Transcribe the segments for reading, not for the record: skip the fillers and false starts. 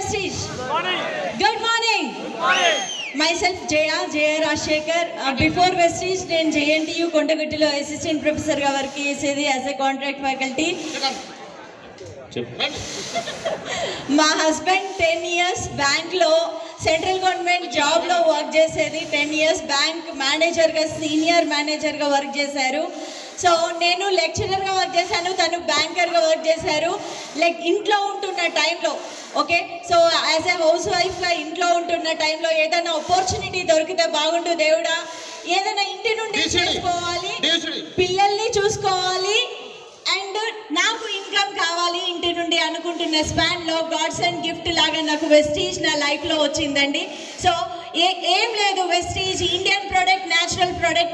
Vestige. Good morning. Myself Jaya Rajshekhar. Before Vestige, నేను JNTU కొండగట్టులో assistant professor గా work చేసేది as a contract faculty. మా husband 10 years bank లో central government job లో work చేసేది. 10 years bank manager గా senior manager గా work చేశారు. సో నేను లెక్చరర్ గా వర్క్ చేశాను, తను బ్యాంకర్ గా వర్క్ చేశారు. లైక్ ఇంట్లో ఉంటున్న టైంలో okay, so as a house wife గా ఇంట్లో ఉంటున్న టైంలో ఏదైనా ఆపర్చునిటీ దొరికితే బాగుంటుంది దేవుడా, ఏదైనా ఇంటి నుండి చేసుకోవాలి, పిల్లల్ని చూసుకోవాలి అండ్ నాకు ఇన్కమ్ కావాలి ఇంటి నుండి అనుకుంటున్న స్పాన్ లో గాడ్స్ అండ్ గిఫ్ట్ లాగా నాకు వెస్టీజ్ నా లైఫ్ లో వచ్చిందండి. సో ఏం లేదు, Vestige Indian product, natural product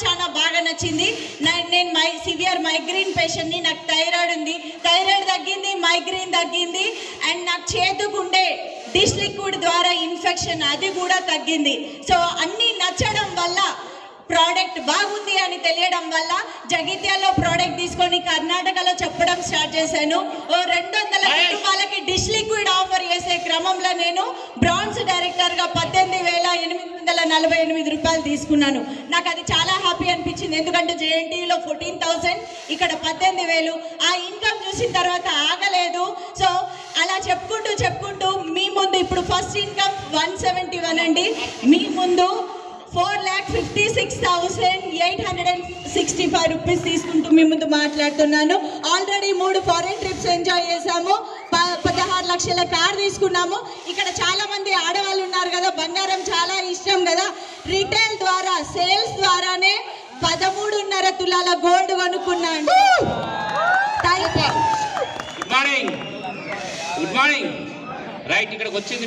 చాలా బాగా నచ్చింది. నేను సివియర్ మైగ్రేన్ పేషెంట్ని, నాకు థైరాయిడ్ ఉంది, థైరాయిడ్ తగ్గింది, మైగ్రేన్ తగ్గింది అండ్ నాకు చేతుకుండే డిష్ లిక్విడ్ ద్వారా ఇన్ఫెక్షన్ అది కూడా తగ్గింది. సో అన్నీ నచ్చడం వల్ల, ప్రోడక్ట్ బాగుంది అని తెలియడం వల్ల జగిత్యాలో ప్రోడక్ట్ తీసుకొని కర్ణాటకలో చెప్పడం స్టార్ట్ చేశాను. 200 కుటుంబాలకి డిష్ లిక్విడ్ ఆఫర్ చేసే క్రమంలో నేను బ్రాంజ్ డైరెక్టర్గా 18,848 రూపాయలు తీసుకున్నాను. నాకు అది చాలా హ్యాపీ అనిపించింది, ఎందుకంటే JNTUలో 14,000, ఇక్కడ 18,000. ఆ ఇన్కమ్ చూసిన తర్వాత ఆగలేదు. సో అలా చెప్పుకుంటూ మీ ముందు ఇప్పుడు ఫస్ట్ ఇన్కమ్ 171 అండి, మీ ముందు 4,56,865 రూపీస్ తీసుకుంటూ మీ ముందు మాట్లాడుతున్నాను. ఆల్రెడీ 3 ఫారెన్ ట్రిప్స్ ఎంజాయ్ చేశాము, 16 లక్షల కార్ తీసుకున్నాము. ఇక్కడ చాలా మంది ఆడవాళ్ళు ఉన్నారు కదా, బంగారం చాలా ఇష్టం కదా, రిటైల్ ద్వారా సేల్స్ ద్వారానే 13.5 తులాల గోల్డ్ కొనుక్కున్నాను. గుడ్ మార్నింగ్ రైట్, ఇక్కడికి వచ్చింది